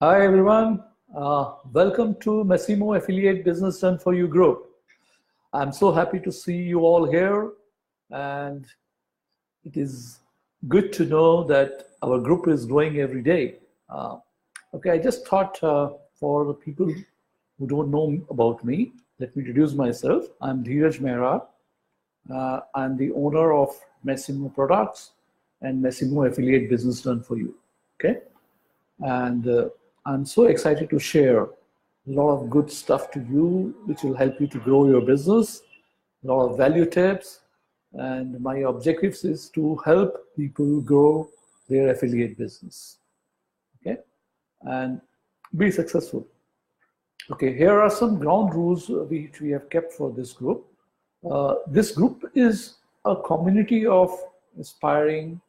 Hi everyone, welcome to Massimo Affiliate Business Done For You group. I'm so happy to see you all here, and it is good to know that our group is growing every day. Okay, I just thought for the people who don't know about me, let me introduce myself. I'm Dheeraj Mehra. I'm the owner of Massimo Products and Massimo Affiliate Business Done For You. Okay, and I'm so excited to share a lot of good stuff to you, which will help you to grow your business, a lot of value tips, and my objectives is to help people grow their affiliate business, okay, and be successful. Okay, here are some ground rules which we have kept for this group. This group is a community of aspiring,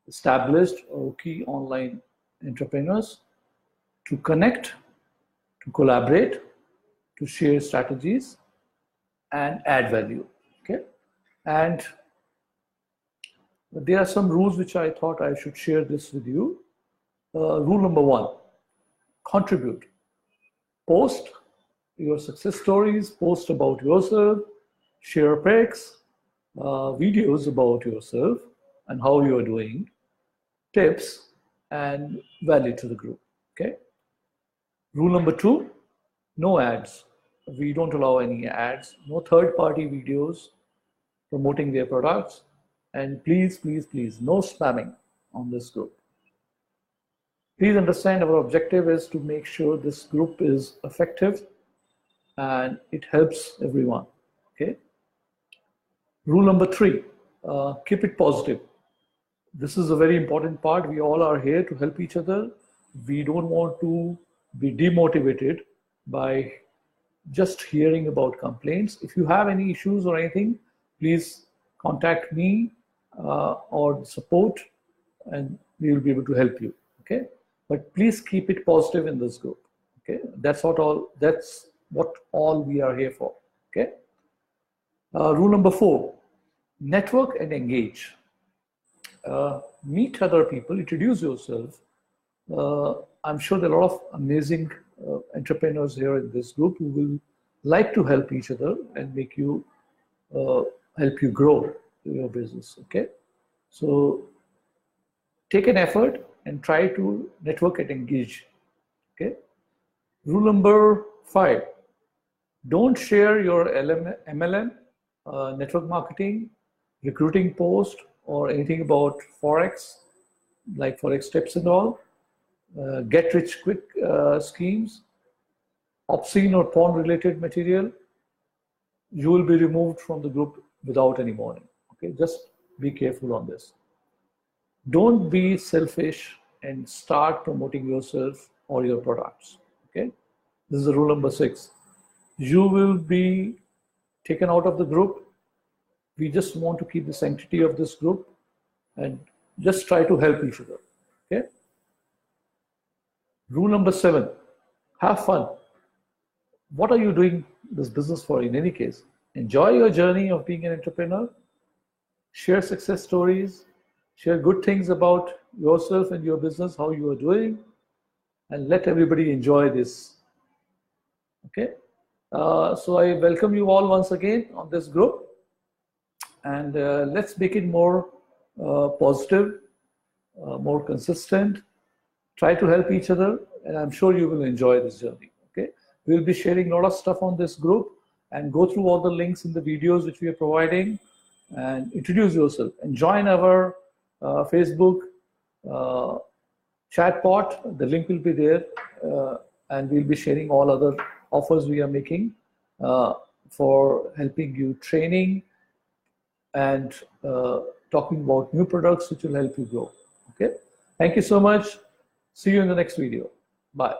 established, or key online entrepreneurs to connect, to collaborate, to share strategies, and add value. Okay, and there are some rules which I thought I should share this with you. Rule number one: contribute. Post your success stories, post about yourself, share pics, videos about yourself and how you are doing, tips, and value to the group. Okay. Rule number two: no ads. We don't allow any ads, no third-party videos promoting their products, and please, please, please, no spamming on this group. Please understand our objective is to make sure this group is effective and it helps everyone. Okay. Rule number three: keep it positive. This is a very important part. We all are here to help each other. We don't want to be demotivated by just hearing about complaints. If you have any issues or anything, please contact me or support, and we will be able to help you. Okay, but please keep it positive in this group. Okay, that's what all we are here for. Okay. Rule number four: network and engage. Meet other people, introduce yourself. I'm sure there are a lot of amazing entrepreneurs here in this group who will like to help each other and make you help you grow your business. Okay, so take an effort and try to network and engage. Okay. Rule number five: don't share your MLM, network marketing, recruiting post, or anything about Forex, like Forex tips and all. Get rich quick schemes, obscene or porn related material. You will be removed from the group without any warning. Okay, just be careful on this. Don't be selfish and start promoting yourself or your products. Okay, this is rule number six. You will be taken out of the group. We just want to keep the sanctity of this group and just try to help each other. Okay. Rule number seven: have fun. What are you doing this business for in any case? Enjoy your journey of being an entrepreneur. Share success stories. Share good things about yourself and your business, how you are doing, and let everybody enjoy this. Okay. So I welcome you all once again on this group, and let's make it more positive, more consistent. Try to help each other, and I'm sure you will enjoy this journey. Okay, we'll be sharing a lot of stuff on this group, and go through all the links in the videos which we are providing, and introduce yourself and join our Facebook chat bot. The link will be there, and we'll be sharing all other offers we are making for helping you training and talking about new products which will help you grow. Okay, thank you so much. See you in the next video. Bye.